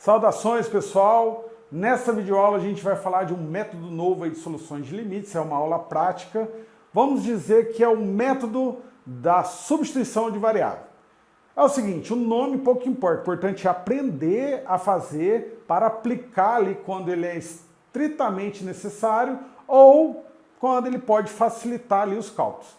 Saudações, pessoal! Nessa videoaula a gente vai falar de um método novo aí de soluções de limites, é uma aula prática. Vamos dizer que é o método da substituição de variável. É o seguinte, o nome pouco importa, o importante é aprender a fazer para aplicar ali quando ele é estritamente necessário ou quando ele pode facilitar ali os cálculos.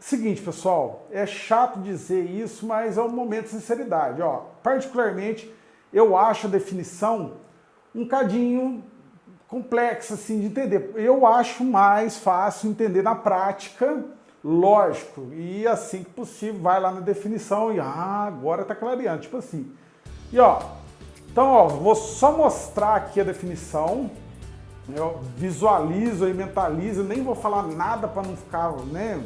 Seguinte, pessoal, é chato dizer isso, mas é um momento de sinceridade. Ó, particularmente, eu acho a definição um cadinho complexa assim, de entender. Eu acho mais fácil entender na prática, lógico, e assim que possível, vai lá na definição e agora tá clareando, tipo assim. E ó, então ó, vou só mostrar aqui a definição. Eu visualizo e mentalizo, nem vou falar nada para não ficar, né,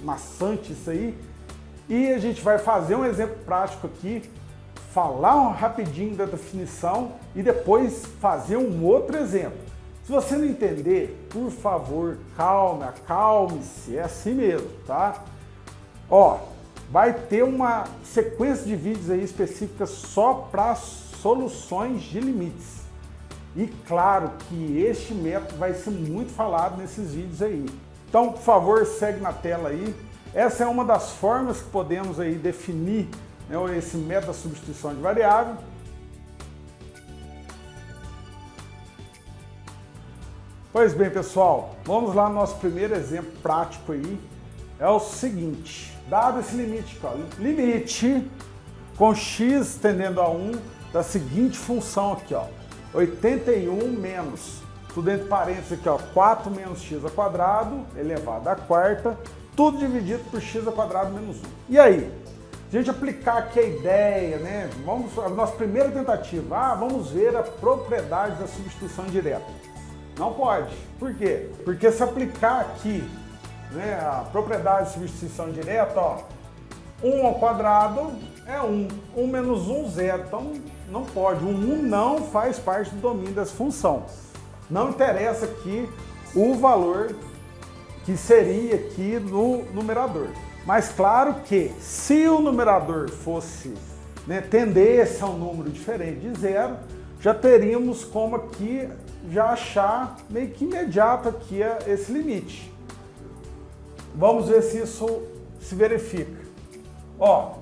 maçante isso aí. E a gente vai fazer um exemplo prático aqui, falar rapidinho da definição e depois fazer um outro exemplo. Se você não entender, por favor, acalme-se, é assim mesmo, tá? Ó, vai ter uma sequência de vídeos aí específica só para soluções de limites. E claro que este método vai ser muito falado nesses vídeos aí. Então, por favor, segue na tela aí. Essa é uma das formas que podemos aí definir, né, esse método da substituição de variável. Pois bem, pessoal, vamos lá no nosso primeiro exemplo prático aí. É o seguinte, dado esse limite aqui, ó, limite com x tendendo a 1 da seguinte função aqui, ó. 81 menos, tudo entre parênteses aqui, ó, 4 menos x ao quadrado elevado à quarta, tudo dividido por x ao quadrado menos 1. E aí? Se a gente aplicar aqui a ideia, né? A nossa primeira tentativa, vamos ver a propriedade da substituição direta. Não pode. Por quê? Porque se aplicar aqui, né, a propriedade de substituição direta, ó, 1 ao quadrado é 1, 1 menos 1, 0, então não pode, o 1 não faz parte do domínio dessa função. Não interessa aqui o valor que seria aqui no numerador. Mas claro que se o numerador fosse, né, tendesse a um número diferente de 0, já teríamos como aqui já achar meio que imediato aqui esse limite. Vamos ver se isso se verifica. Ó,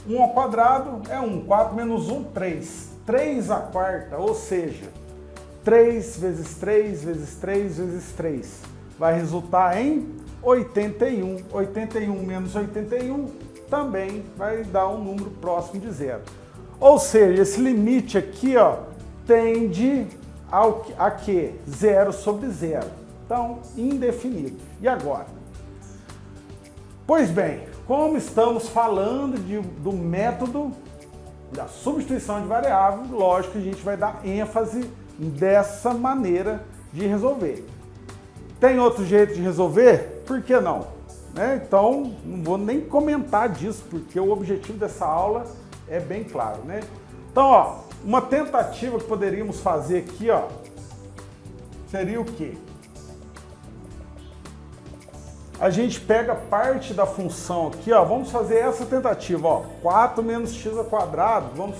1 ao quadrado é 1, 4 menos 1, 3. 3 à quarta, ou seja, 3 vezes 3 vezes 3 vezes 3. Vai resultar em 81. 81 menos 81 também vai dar um número próximo de 0. Ou seja, esse limite aqui, ó, tende a quê? 0 sobre 0. Então, indefinido. E agora? Pois bem, como estamos falando do método da substituição de variável, lógico que a gente vai dar ênfase dessa maneira de resolver. Tem outro jeito de resolver? Por que não? Né? Então, não vou nem comentar disso, porque o objetivo dessa aula é bem claro, né? Então, ó, uma tentativa que poderíamos fazer aqui, ó, seria o quê? A gente pega parte da função aqui, ó, vamos fazer essa tentativa, ó, 4 menos x ao quadrado, vamos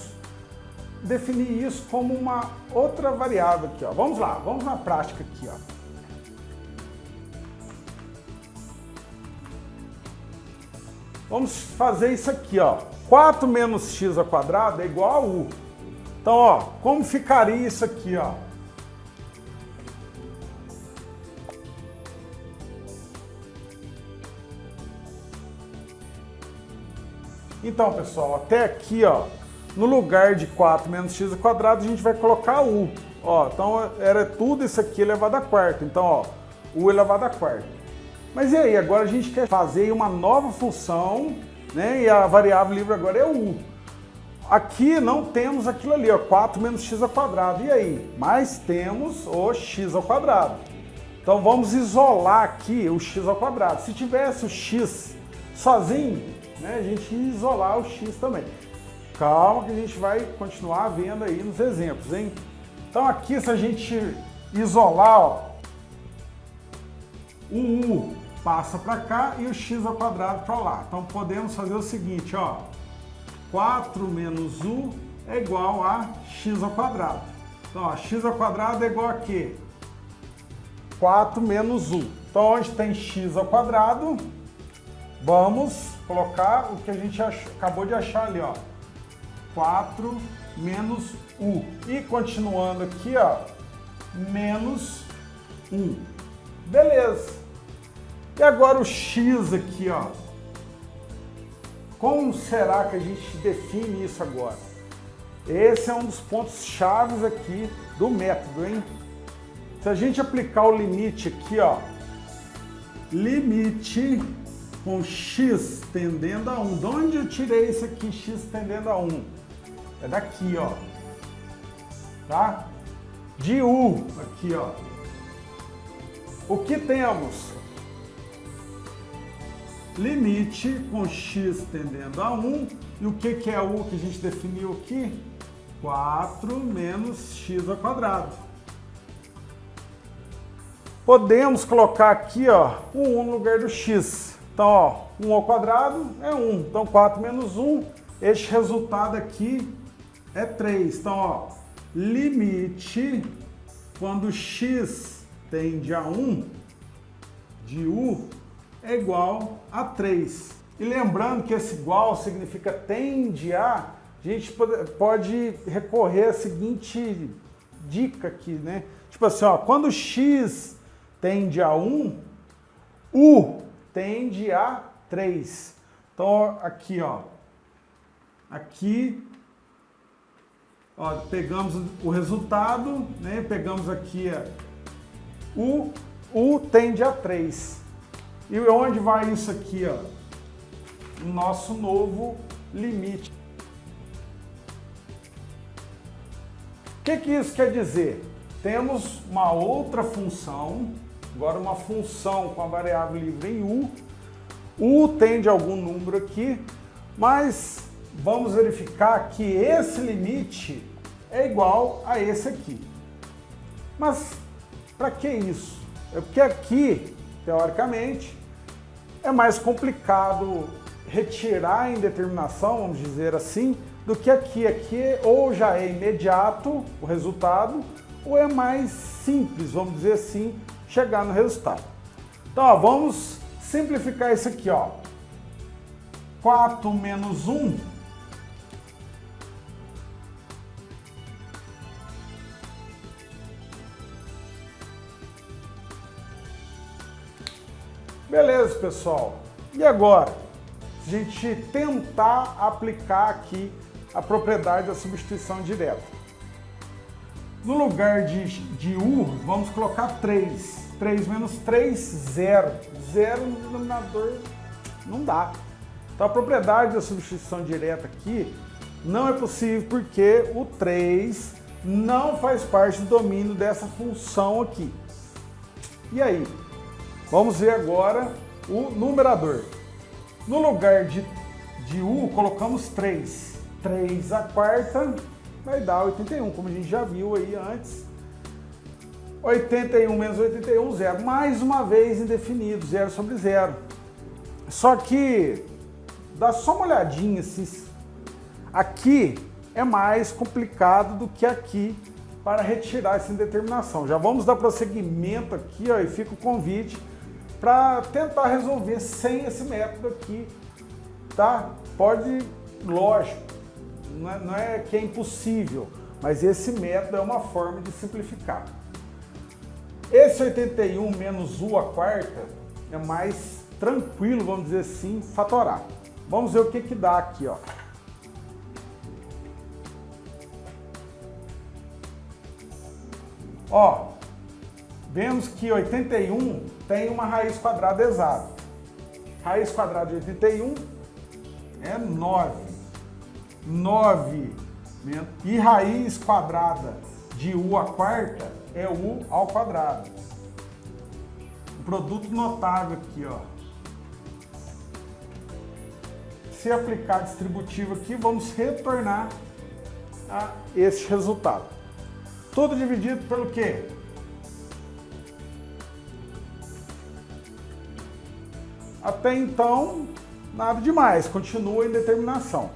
definir isso como uma outra variável aqui, ó. Vamos lá, vamos na prática aqui, ó. Vamos fazer isso aqui, ó. 4 menos x ao quadrado é igual a u. Então, ó, como ficaria isso aqui, ó? Então, pessoal, até aqui, ó, no lugar de 4 menos x ao quadrado, a gente vai colocar u. Ó, então era tudo isso aqui elevado à quarta. Então, ó, u elevado à quarta. Mas e aí, agora a gente quer fazer uma nova função, né? E a variável livre agora é u. Aqui não temos aquilo ali, ó, 4 menos x ao quadrado. E aí? Mas temos o x ao quadrado. Então vamos isolar aqui o x ao quadrado. Se tivesse o x sozinho, né, a gente ia isolar o x também. Calma que a gente vai continuar vendo aí nos exemplos, hein? Então aqui, se a gente isolar, ó, o u passa para cá e o x ao quadrado para lá. Então podemos fazer o seguinte, ó, 4 menos u é igual a x ao quadrado. Então, ó, x ao quadrado é igual a quê? 4 menos u. Então, onde tem x ao quadrado, vamos colocar o que a gente acabou de achar ali, ó, 4 menos u. E continuando aqui, ó, menos 1. Beleza. E agora o x aqui, ó. Como será que a gente define isso agora? Esse é um dos pontos chaves aqui do método, hein? Se a gente aplicar o limite aqui, ó, limite com x tendendo a 1. De onde eu tirei isso aqui, x tendendo a 1? É daqui, ó. Tá? De u, aqui, ó. O que temos? Limite com x tendendo a 1. E o que é u que a gente definiu aqui? 4 menos x ao quadrado. Podemos colocar aqui, ó, o 1 no lugar do x. Então, ó, 1 ao quadrado é 1. Então, 4 menos 1, este resultado aqui é 3. Então, ó, limite quando x tende a 1 de u é igual a 3. E lembrando que esse igual significa tende a gente pode recorrer à seguinte dica aqui, né? Tipo assim, ó, quando x tende a 1, u tende a 3. Então, aqui, ó, aqui, ó, pegamos o resultado, né? Pegamos aqui, ó, u tende a 3. E onde vai isso aqui, ó? Nosso novo limite. O que isso quer dizer? Temos uma outra função, agora uma função com a variável livre em u. U tende a algum número aqui, mas vamos verificar que esse limite é igual a esse aqui. Mas para que isso? É porque aqui, teoricamente, é mais complicado retirar a indeterminação, vamos dizer assim, do que aqui. Aqui ou já é imediato o resultado, ou é mais simples, vamos dizer assim, chegar no resultado. Então, ó, vamos simplificar isso aqui, ó. 4 menos 1 beleza, pessoal. E agora? A gente tentar aplicar aqui a propriedade da substituição direta. No lugar de u, vamos colocar 3. 3 menos 3, 0. 0 no denominador não dá. Então a propriedade da substituição direta aqui não é possível porque o 3 não faz parte do domínio dessa função aqui. E aí? Vamos ver agora o numerador. No lugar de u, colocamos 3. 3 à quarta vai dar 81, como a gente já viu aí antes. 81 menos 81, 0. Mais uma vez indefinido, 0 sobre 0. Só que, dá só uma olhadinha, assim, aqui é mais complicado do que aqui para retirar essa indeterminação. Já vamos dar prosseguimento aqui, ó, e fica o convite para tentar resolver sem esse método aqui, tá? Pode, lógico, não é que é impossível, mas esse método é uma forma de simplificar. Esse 81 menos u à quarta é mais tranquilo, vamos dizer assim, fatorar. Vamos ver o que dá aqui, ó. Ó, vemos que 81 tem uma raiz quadrada exata. Raiz quadrada de 81 é 9. 9 e raiz quadrada de u à quarta é u ao quadrado. Um produto notável aqui, ó. Se aplicar distributivo aqui, vamos retornar a este resultado. Tudo dividido pelo quê? Até então, nada demais, continua a indeterminação.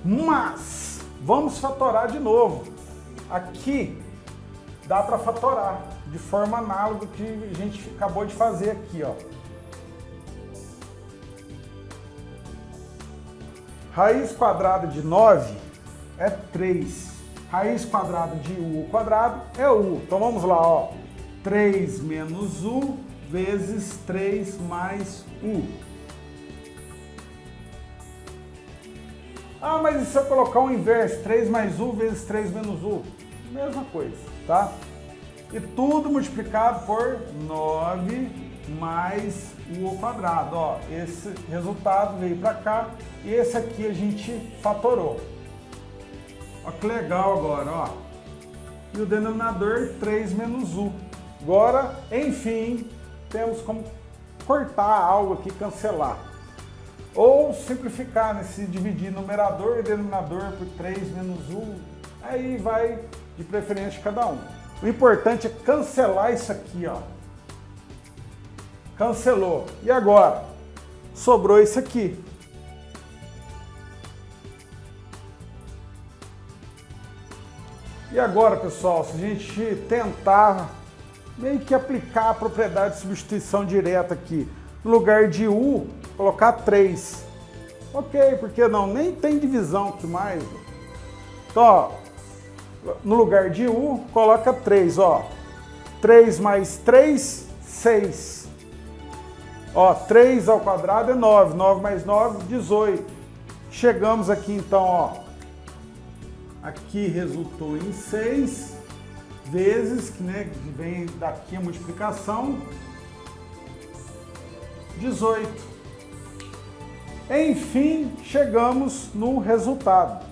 Mas, vamos fatorar de novo. Aqui, dá para fatorar de forma análoga que a gente acabou de fazer aqui, ó. Raiz quadrada de 9 é 3. Raiz quadrada de u ao quadrado é u. Então vamos lá, ó. 3 menos u vezes 3 mais u. Ah, mas e se eu colocar o inverso? 3 mais u vezes 3 menos u? Mesma coisa, tá? E tudo multiplicado por 9 mais u ao quadrado. Ó, esse resultado veio para cá e esse aqui a gente fatorou. Ó, que legal agora, ó. E o denominador 3 menos u. Agora, enfim, temos como cortar algo aqui, cancelar. Ou simplificar, né? Se dividir numerador e denominador por 3 menos u, aí vai de preferência de cada um. O importante é cancelar isso aqui, ó. Cancelou. E agora? Sobrou isso aqui. E agora, pessoal, se a gente tentar meio que aplicar a propriedade de substituição direta aqui, no lugar de u, colocar 3. Ok, por que não? Nem tem divisão aqui mais. Então, ó, no lugar de u, coloca 3, ó. 3 mais 3, 6. Ó, 3 ao quadrado é 9. 9 mais 9, 18. Chegamos aqui, então, ó. Aqui resultou em 6 vezes, né, que vem daqui a multiplicação, 18. Enfim, chegamos no resultado.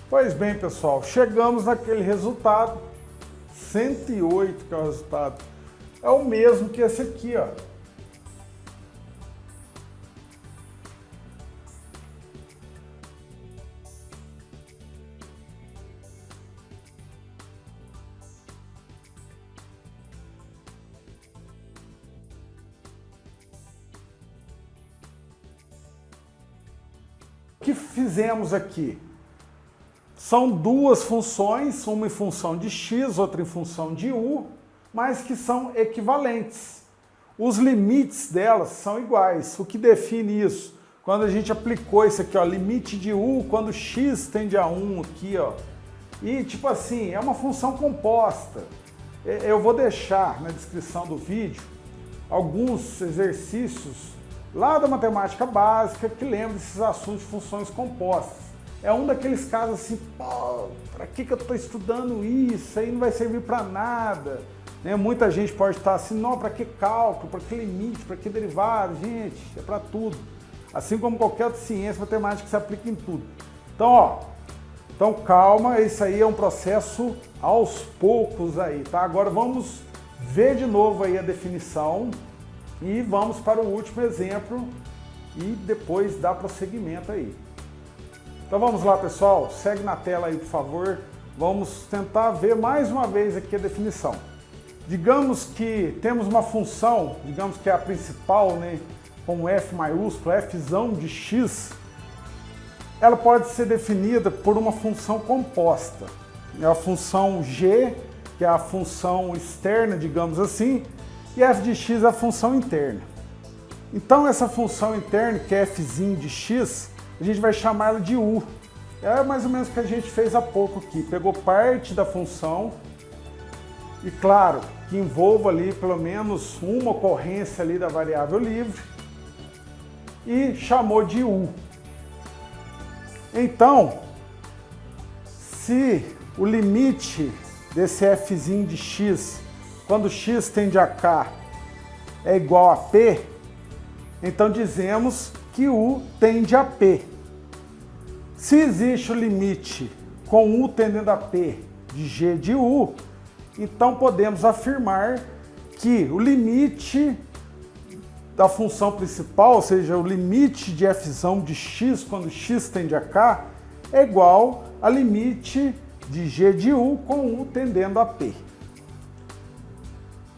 Pois bem, pessoal, chegamos naquele resultado, 108, que é o resultado. É o mesmo que esse aqui, ó. O que fizemos aqui? São duas funções, uma em função de x, outra em função de u, mas que são equivalentes. Os limites delas são iguais. O que define isso? Quando a gente aplicou isso aqui, ó, limite de u, quando x tende a 1 aqui, ó. E tipo assim, é uma função composta. Eu vou deixar na descrição do vídeo alguns exercícios lá da matemática básica que lembram desses assuntos de funções compostas. É um daqueles casos assim, pô, para que eu estou estudando isso? Isso aí não vai servir para nada. Né? Muita gente pode estar assim, não, para que cálculo, para que limite, para que derivado? Gente, é para tudo. Assim como qualquer outra ciência, matemática se aplica em tudo. Então, ó, então calma, isso aí é um processo aos poucos aí, tá? Agora vamos ver de novo aí a definição e vamos para o último exemplo e depois dar prosseguimento aí. Então vamos lá, pessoal, segue na tela aí, por favor. Vamos tentar ver mais uma vez aqui a definição. Digamos que temos uma função, digamos que é a principal, né, com F maiúsculo, Fzão de x, ela pode ser definida por uma função composta. É a função g, que é a função externa, digamos assim, e f de x é a função interna. Então essa função interna, que é fzinho de x, a gente vai chamá-la de u. É mais ou menos o que a gente fez há pouco aqui. Pegou parte da função e, claro, que envolva ali pelo menos uma ocorrência ali da variável livre e chamou de u. Então, se o limite desse fzinho de x, quando x tende a k, é igual a p, então dizemos que u tende a p. Se existe o limite com u tendendo a p de g de u, então podemos afirmar que o limite da função principal, ou seja, o limite de fzão de x quando x tende a k, é igual a limite de G de U com U tendendo a P.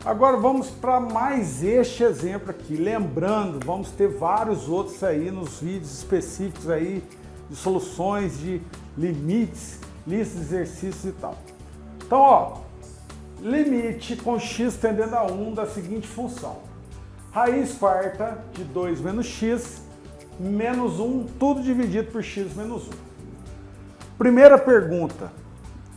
Agora vamos para mais este exemplo aqui. Lembrando, vamos ter vários outros aí nos vídeos específicos aí de soluções de limites, listas de exercícios e tal. Então, ó, limite com x tendendo a 1 da seguinte função. Raiz quarta de 2 menos x menos 1, tudo dividido por x menos 1. Primeira pergunta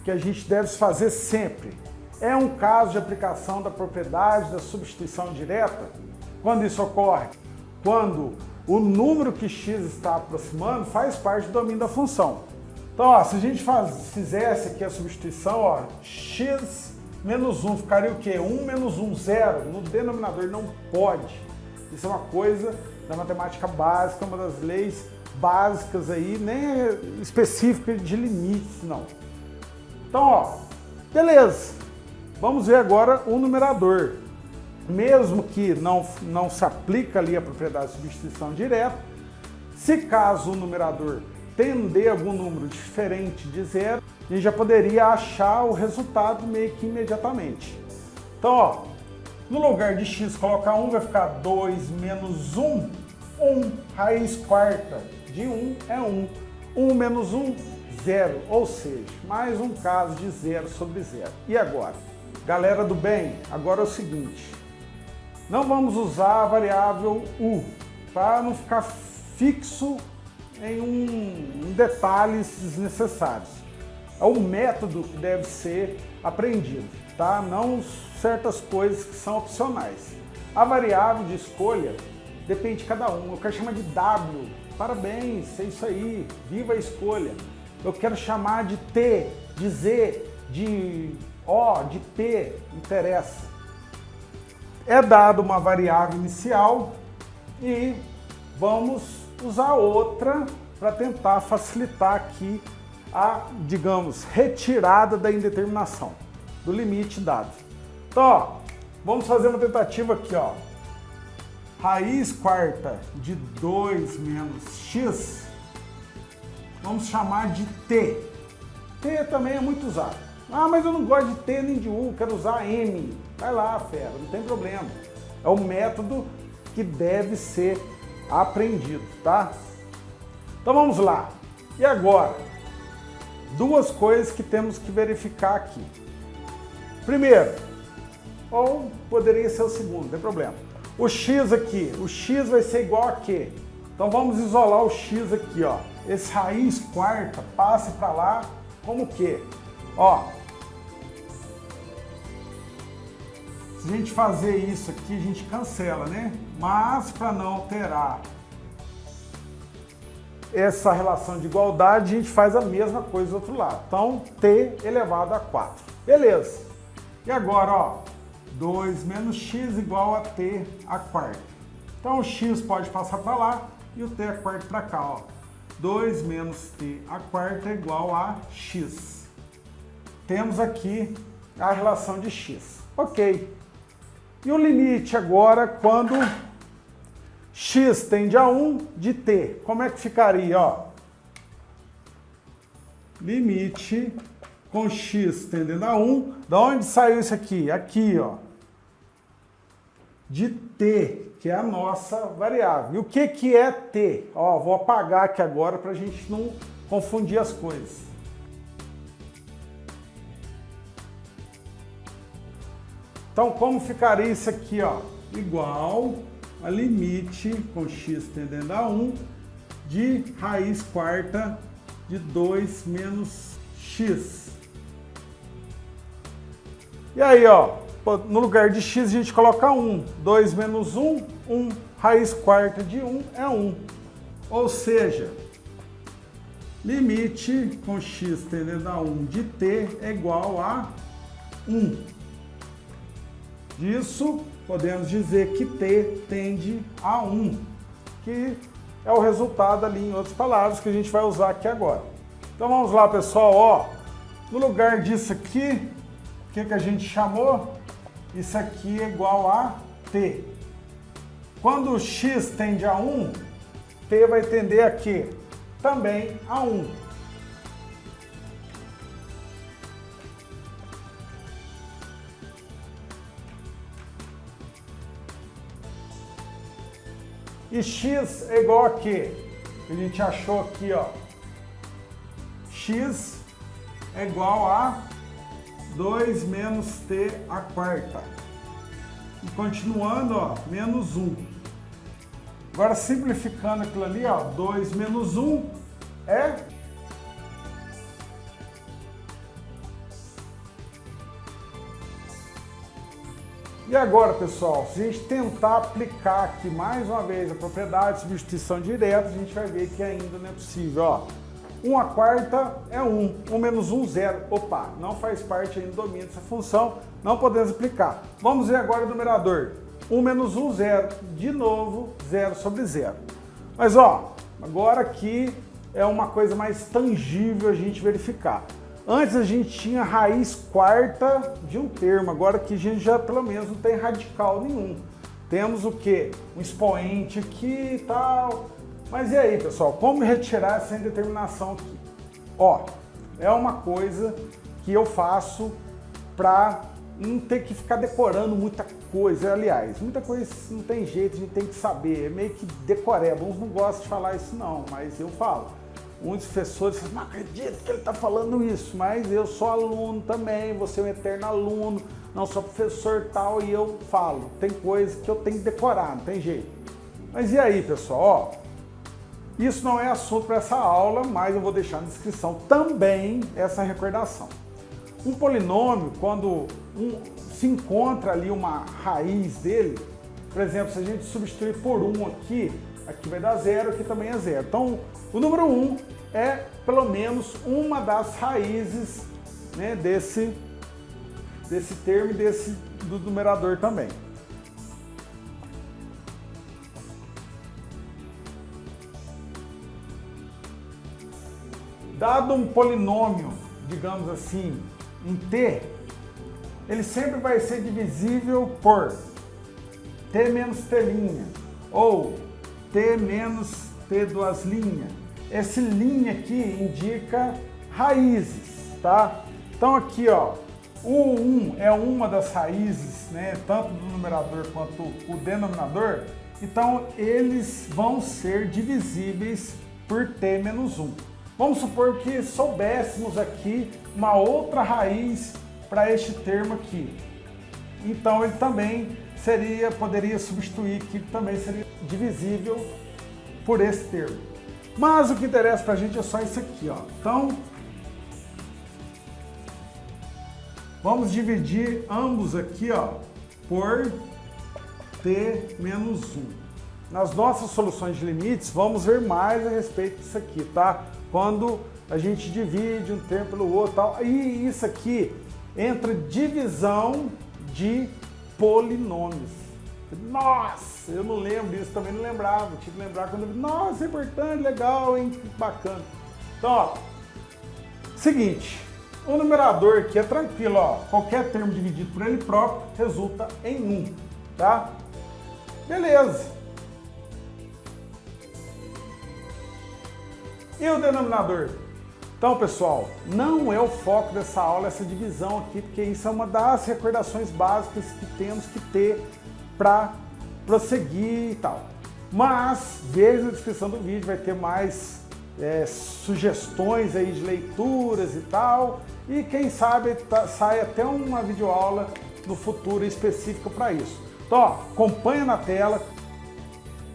que a gente deve fazer sempre. É um caso de aplicação da propriedade da substituição direta? Quando isso ocorre? Quando o número que x está aproximando faz parte do domínio da função. Então, ó, se a gente fizesse aqui a substituição, ó, x menos 1 ficaria o quê? 1 menos 1, 0. No denominador não pode. Isso é uma coisa da matemática básica, uma das leis básicas aí, nem é específica de limites, não. Então, ó, beleza. Vamos ver agora o numerador. Mesmo que não se aplica ali a propriedade de substituição direta, se caso o numerador tender algum número diferente de 0, a gente já poderia achar o resultado meio que imediatamente. Então, ó, no lugar de x colocar 1, vai ficar 2 menos 1, 1. Raiz quarta de 1 é 1. 1 menos 1, 0. Ou seja, mais um caso de 0 sobre 0. E agora? Galera do bem, agora é o seguinte. Não vamos usar a variável u, para não ficar fixo em detalhes desnecessários. É o método que deve ser aprendido, tá? Não certas coisas que são opcionais. A variável de escolha depende de cada um. Eu quero chamar de W, parabéns, é isso aí, viva a escolha. Eu quero chamar de T, de Z, de O, de P, interessa. É dado uma variável inicial e vamos usar outra para tentar facilitar aqui a, digamos, retirada da indeterminação, do limite dado. Então, ó, vamos fazer uma tentativa aqui, ó. Raiz quarta de 2 menos x, vamos chamar de T. T também é muito usado. Ah, mas eu não gosto de T nem de U, quero usar M. Vai lá, fera, não tem problema. É o método que deve ser aprendido, tá? Então vamos lá. E agora? Duas coisas que temos que verificar aqui. Primeiro, ou poderia ser o segundo, não tem problema. O x aqui, o x vai ser igual a quê? Então vamos isolar o x aqui, ó. Esse raiz quarta passa para lá como quê? Ó, se a gente fazer isso aqui, a gente cancela, né? Mas para não alterar essa relação de igualdade, a gente faz a mesma coisa do outro lado. Então, t elevado a 4. Beleza. E agora, ó, 2 menos x igual a t a quarta. Então, o x pode passar para lá e o t a quarta para cá, ó. 2 menos t a quarta é igual a x. Temos aqui a relação de x. Ok. E o limite agora quando x tende a 1 de t. Como é que ficaria? Ó? Limite com x tendendo a 1. Da onde saiu isso aqui? Aqui, ó. De t, que é a nossa variável. E o que, que é t? Ó, vou apagar aqui agora para a gente não confundir as coisas. Então, como ficaria isso aqui, ó? Igual a limite com x tendendo a 1 de raiz quarta de 2 menos x. E aí, ó, no lugar de x a gente coloca 1. 2 menos 1, 1. Raiz quarta de 1 é 1. Ou seja, limite com x tendendo a 1 de t é igual a 1. Disso, podemos dizer que t tende a 1, que é o resultado ali, em outras palavras, que a gente vai usar aqui agora. Então vamos lá, pessoal, ó, no lugar disso aqui, o que, que a gente chamou? Isso aqui é igual a t. Quando x tende a 1, t vai tender a quê? Também a 1. E x é igual a quê? A gente achou aqui, ó. X é igual a 2 menos t à quarta. E continuando, ó, menos 1. Agora, simplificando aquilo ali, ó, 2 menos 1 é... E agora, pessoal, se a gente tentar aplicar aqui mais uma vez a propriedade de substituição direta, a gente vai ver que ainda não é possível, ó. 1 à quarta é 1, 1 menos 1, 0. Opa, não faz parte ainda do domínio dessa função, não podemos aplicar. Vamos ver agora o numerador. 1 menos 1, 0. De novo, 0 sobre 0. Mas, ó, agora aqui é uma coisa mais tangível a gente verificar. Antes a gente tinha raiz quarta de um termo, agora aqui a gente já pelo menos não tem radical nenhum. Temos o quê? Um expoente aqui e tal. Mas e aí, pessoal, como retirar essa indeterminação aqui? Ó, é uma coisa que eu faço para não ter que ficar decorando muita coisa. Aliás, muita coisa não tem jeito, a gente tem que saber, é meio que decoreba. Uns não gostam de falar isso não, mas eu falo. Muitos professores falam, não acredito que ele está falando isso, mas eu sou aluno também, você é um eterno aluno, não sou professor tal, e eu falo, tem coisa que eu tenho que decorar, não tem jeito. Mas e aí, pessoal, ó, isso não é assunto para essa aula, mas eu vou deixar na descrição também essa recordação. Um polinômio, quando se encontra ali uma raiz dele, por exemplo, se a gente substituir por 1 aqui, aqui vai dar 0, aqui também é 0. Então, o número 1 é pelo menos uma das raízes, né, desse termo e do numerador também. Dado um polinômio, digamos assim, em t, ele sempre vai ser divisível por t menos t' ou t menos t duas linhas. Esse linha aqui indica raízes, tá? Então aqui, ó, o 1 é uma das raízes, né, tanto do numerador quanto o denominador, então eles vão ser divisíveis por t menos 1. Vamos supor que soubéssemos aqui uma outra raiz para este termo aqui. Então ele também poderia substituir, que também seria divisível por esse termo. Mas o que interessa para a gente é só isso aqui, ó. Então, vamos dividir ambos aqui, ó, por t menos 1. Nas nossas soluções de limites, vamos ver mais a respeito disso aqui, tá? Quando a gente divide um termo pelo outro, tal. E isso aqui entra divisão de polinômios. Nossa, eu não lembro disso, também não lembrava. Tive que lembrar quando eu vi. Nossa, é importante, legal, hein? Bacana. Então, ó, seguinte, o numerador aqui é tranquilo, ó. Qualquer termo dividido por ele próprio resulta em 1, tá? Beleza. E o denominador? Então, pessoal, não é o foco dessa aula essa divisão aqui, porque isso é uma das recordações básicas que temos que ter para prosseguir e tal. Mas veja na descrição do vídeo, vai ter mais sugestões aí de leituras e tal. E quem sabe sai até uma videoaula no futuro específica para isso. Então, ó, acompanha na tela.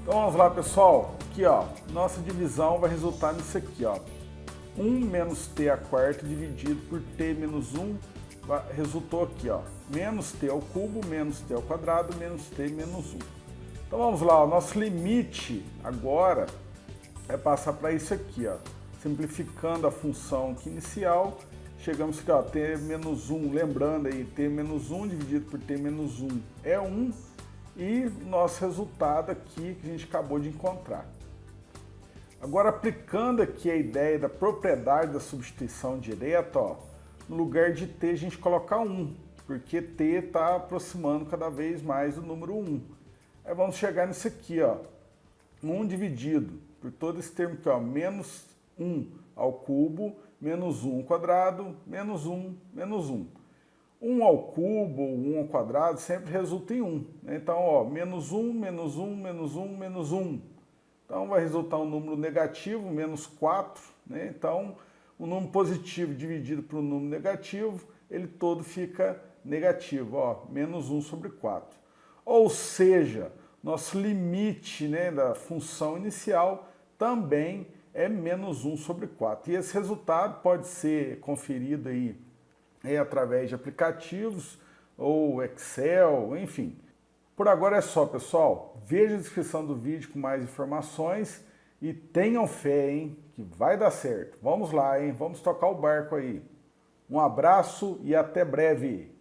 Então vamos lá, pessoal. Aqui, ó, nossa divisão vai resultar nisso aqui, ó. 1 menos t à quarta dividido por t menos 1, resultou aqui, ó, menos t ao cubo, menos t ao quadrado, menos t menos 1. Então vamos lá, o nosso limite agora é passar para isso aqui, ó, simplificando a função aqui inicial, chegamos aqui, ó, t menos 1, lembrando aí, t menos 1 dividido por t menos 1 é 1, e nosso resultado aqui que a gente acabou de encontrar. Agora, aplicando aqui a ideia da propriedade da substituição direta, ó, no lugar de t a gente coloca 1, porque t está aproximando cada vez mais do número 1. Aí vamos chegar nisso aqui, ó, 1 dividido por todo esse termo aqui, ó, menos 1 ao cubo, menos 1 ao quadrado, menos 1, menos 1. 1 ao cubo ou 1 ao quadrado sempre resulta em 1. Então, ó, menos 1, menos 1, menos 1, menos 1. Então, vai resultar um número negativo, menos 4. Né? Então, o número positivo dividido por um número negativo, ele todo fica negativo, ó, menos 1 sobre 4. Ou seja, nosso limite, né, da função inicial também é menos 1 sobre 4. E esse resultado pode ser conferido aí através de aplicativos ou Excel, enfim. Por agora é só, pessoal. Veja a descrição do vídeo com mais informações e tenham fé, hein, que vai dar certo. Vamos lá, hein? Vamos tocar o barco aí. Um abraço e até breve.